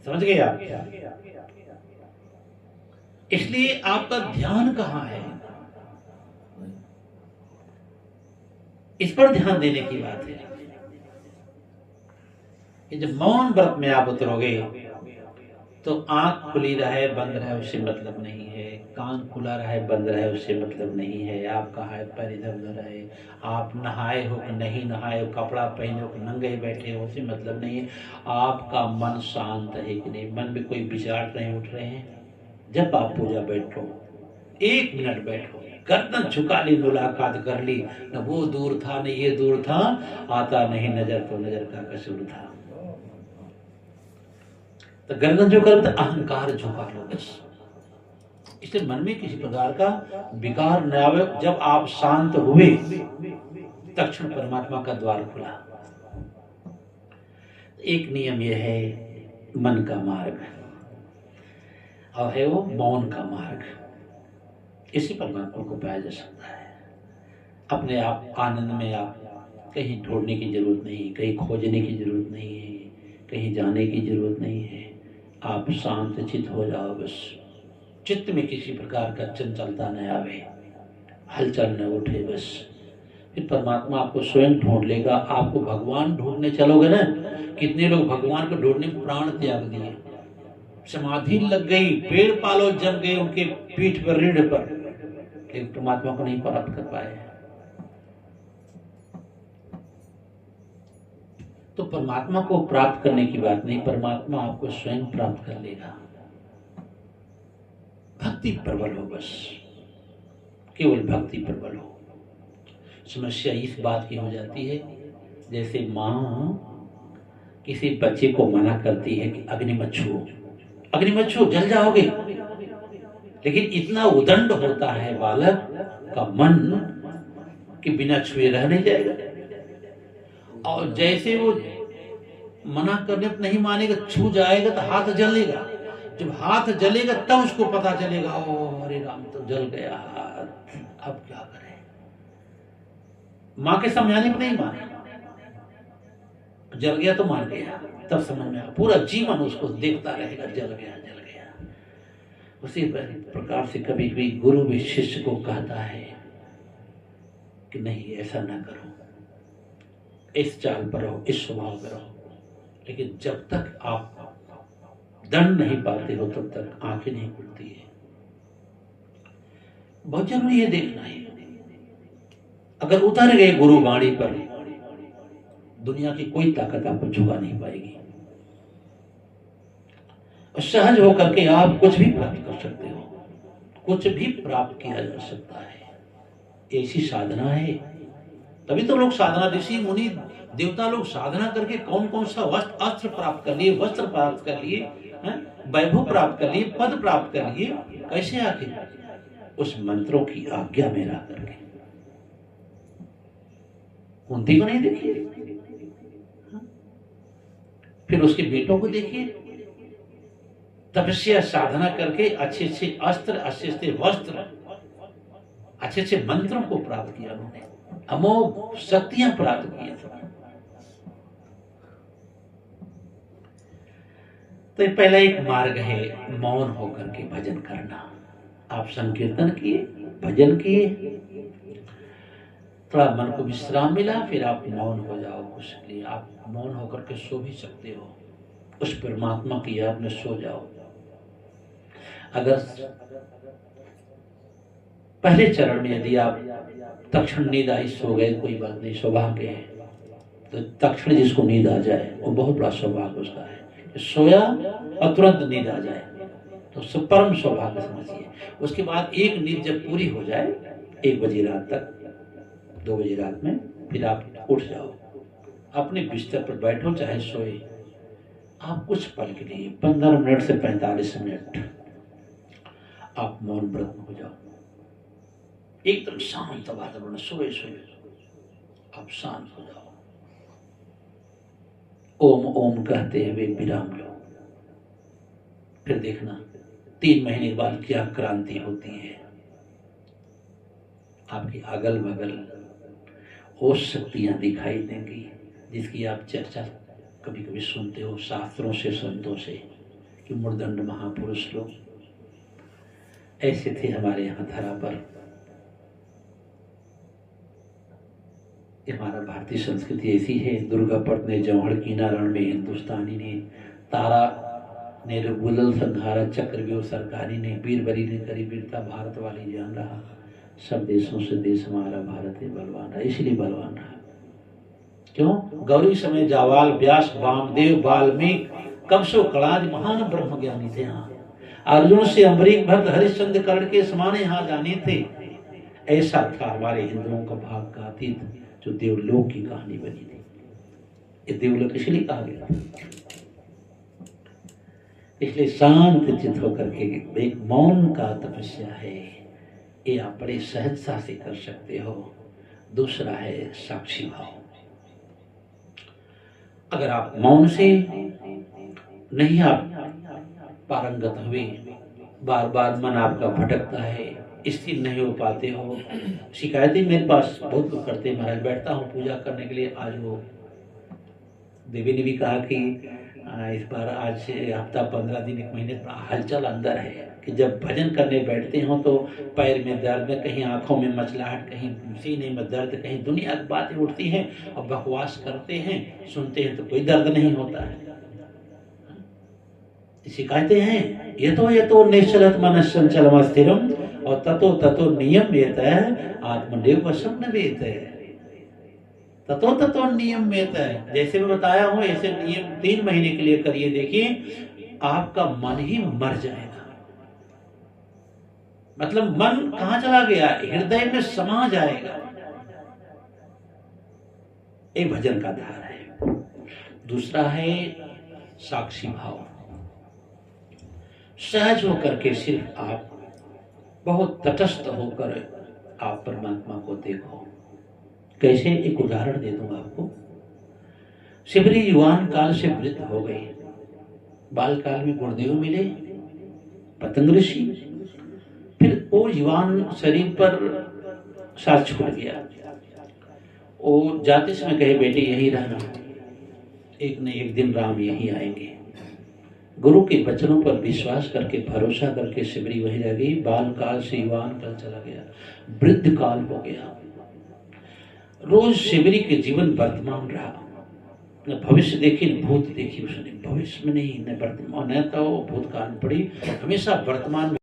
समझ गए आप? इसलिए आपका ध्यान कहाँ है, इस पर ध्यान देने की बात है कि जब मौन व्रत में आप उतरोगे तो आंख खुली रहे बंद रहे उससे मतलब नहीं है, कान खुला रहे बंद रहे उससे मतलब नहीं है, आपका हाथ पैर इधर उधर रहे, आप नहाए हो कि नहीं नहाए हो, कपड़ा पहने हो कि नंगे बैठे हो, उससे मतलब नहीं है। आपका मन शांत है कि नहीं, मन में कोई विचार नहीं उठ रहे हैं। जब आप पूजा बैठो 1 मिनट बैठो, गर्दन झुका ली, मुलाकात कर ली, न वो दूर था न ये दूर था, आता नहीं नजर तो नजर का कसूर था। तो गर्दन जो कर अहंकार झुका लो बस, इसलिए मन में किसी प्रकार का विकार न आवे। जब आप शांत हुए तक्षण परमात्मा का द्वार खुला। एक नियम यह है मन का मार्ग, और है वो मौन का मार्ग। इसी परमात्मा को पाया जा सकता है। अपने आप आनंद में आप कहीं ढूंढने की जरूरत नहीं, कहीं खोजने की जरूरत नहीं है, कहीं जाने की जरूरत नहीं है। आप शांत चित्त हो जाओ बस, चित्त में किसी प्रकार का चंचलता न आवे, हलचल न उठे बस, फिर परमात्मा आपको स्वयं ढूंढ लेगा। आपको भगवान ढूंढने चलोगे ना, कितने लोग भगवान को ढूंढने में प्राण त्याग दिए, समाधि लग गई, पेड़ पालो जम गए उनके पीठ पर रीढ़ पर, लेकिन परमात्मा को नहीं प्राप्त कर पाए। तो परमात्मा को प्राप्त करने की बात नहीं, परमात्मा आपको स्वयं प्राप्त कर लेगा। भक्ति प्रबल हो बस, केवल भक्ति प्रबल हो। समस्या इस बात की हो जाती है, जैसे माँ किसी बच्चे को मना करती है कि अग्नि मत छुओ, अग्नि मत छुओ जल जाओगे, लेकिन इतना उदंड होता है बालक का मन कि बिना छुए रह नहीं जाएगा। और जैसे वो मना करने पर नहीं मानेगा, छू जाएगा तो हाथ जलेगा, जब हाथ जलेगा तब उसको पता चलेगा, ओ हरे राम तो जल गया हाथ, अब क्या करें। माँ के समझाने पर नहीं माने, जल गया तो मान गया, तब समझ में आया, पूरा जीवन उसको देखता रहेगा, जल गया जल गया। उसी प्रकार से कभी कभी गुरु भी शिष्य को कहता है कि नहीं ऐसा ना करो, इस चाल पर रहो, इस स्वभाव पर रहो, लेकिन जब तक आप दंड नहीं पाते हो तब तक आंखें नहीं खुलती है। बहुत जरूरी है देखना है। अगर उतर गए गुरु वाणी पर, दुनिया की कोई ताकत आपको झुका नहीं पाएगी, और सहज होकर के आप कुछ भी प्राप्त कर सकते हो, कुछ भी प्राप्त किया जा सकता है। ऐसी साधना है, तभी तो लोग साधना, ऋषि मुनि देवता लोग साधना करके कौन कौन सा अस्त्र प्राप्त कर लिए, वस्त्र प्राप्त कर लिए, वैभव प्राप्त कर लिए, पद प्राप्त कर लिए। कैसे आखिर? उस मंत्रों की आज्ञा में रह करके। कुंती को नहीं देखिए, फिर उसके बेटों को देखिए, तपस्या साधना करके अच्छे अच्छे अस्त्र, अच्छे अच्छे वस्त्र, अच्छे अच्छे मंत्रों को प्राप्त किया उन्होंने, अमोघ शक्तियां प्राप्त की। तो ये पहला एक मार्ग है मौन होकर के भजन करना। आप संकीर्तन किए, भजन किए, थोड़ा मन को विश्राम मिला, फिर आप मौन हो जाओ कुछ के लिए। आप मौन होकर के सो भी सकते हो, उस परमात्मा की याद में सो जाओ। अगर पहले चरण में यदि आप तक्षण नींद आई सो गए, कोई बात नहीं, सौभाग्य है। तो तक्षण जिसको नींद आ जाए वो बहुत बड़ा सौभाग्य उसका है। सोया और तुरंत नींद आ जाए तो परम सौभाग्य समझिए। उसके बाद एक नींद जब पूरी हो जाए 1 बजे रात तक, 2 बजे रात में, फिर आप उठ जाओ, अपने बिस्तर पर बैठो, चाहे सोए। आप कुछ पल के लिए 15 मिनट से 45 मिनट आप मौन व्रत में हो जाओ, एकदम शांत वातावरण, सोए सोए आप शांत हो जाओ। ओम ओम कहते हुए विराम लो, फिर देखना 3 महीने के बाद क्या क्रांति होती है। आपकी अगल बगल वो शक्तियां दिखाई देंगी जिसकी आप चर्चा कभी कभी सुनते हो शास्त्रों से, संतों से। कि मूर्धन्य महापुरुष लोग ऐसे थे हमारे यहाँ धरा पर। हमारा भारतीय संस्कृति ऐसी है, दुर्गापट ने जौहर कीना रण में हिंदुस्तानी ने, तारा ने रघुकुल संहारा, चक्रव्यूह सरकारी ने, बीरबली ने करी वीरता, भारत वाली जान रहा, सब देशों से देश हमारा भारत है बलवान रहा। इसलिए बलवान रहा क्यों? गौरी समय जावाल, व्यास, वामदेव, वाल्मीकि, कबसो कणाद महान ब्रह्म ज्ञानी थे। हाँ, अर्जुन से अम्बरीक भक्त, हरिश्चंद्र कर्ण के समान यहाँ जाने थे। ऐसा था हमारे हिंदुओं का भाग का अतीत, जो देवलोक की कहानी बनी थी। ये देवलोक इसलिए कहा गया, इसलिए शांत चित्त होकर के एक मौन का तपस्या है, ये आप बड़े सहजता से कर सकते हो। दूसरा है साक्षी भाव। अगर आप मौन से नहीं आप पारंगत हुए, बार बार मन आपका भटकता है, स्थिर नहीं हो पाते हो, शिकायतें मेरे पास बहुत लोग करते हैं, महाराज बैठता हूँ पूजा करने के लिए, आज वो देवी ने भी कहा कि इस बार आज हफ्ता 15 दिन 1 महीने हलचल अंदर है कि जब भजन करने बैठते हो तो पैर में दर्द, कहीं आंखों में मचलाहट, कहीं सीने में दर्द, कहीं दुनिया की बातें उठती हैं और बकवास करते हैं, सुनते हैं तो कोई दर्द नहीं होता है। शिकायतें हैं, ये तो निश्चलत मनः चंचलम स्थिरम और ततो नियम वेत आत्मदेव वशम न वेत। ततो नियम वेत, जैसे मैं बताया हूं ऐसे नियम 3 महीने के लिए करिए, देखिए आपका मन ही मर जाएगा। मतलब मन कहां चला गया? हृदय में समा जाएगा। एक भजन का धार है। दूसरा है साक्षी भाव। सहज होकर के सिर्फ आप, बहुत तटस्थ होकर आप परमात्मा को देखो। कैसे? एक उदाहरण दे दूंगा आपको। शिवरी युवान काल से वृद्ध हो गए, बाल काल में गुरुदेव मिले पतंग ऋषि, फिर वो युवान शरीर पर साथ छूट गया। वो जाते समय कहे बेटे यही रहना, एक न एक दिन राम यही आएंगे। गुरु के वचनों पर विश्वास करके, भरोसा करके शिवरी वहीं रह गई। बाल काल से युवान काल चला गया, वृद्ध काल हो गया। रोज शिवरी के जीवन वर्तमान रहा, न भविष्य देखी न भूत देखी उसने। भविष्य में नहीं, न वर्तमान, न तो भूतकाल में पड़ी, हमेशा वर्तमान में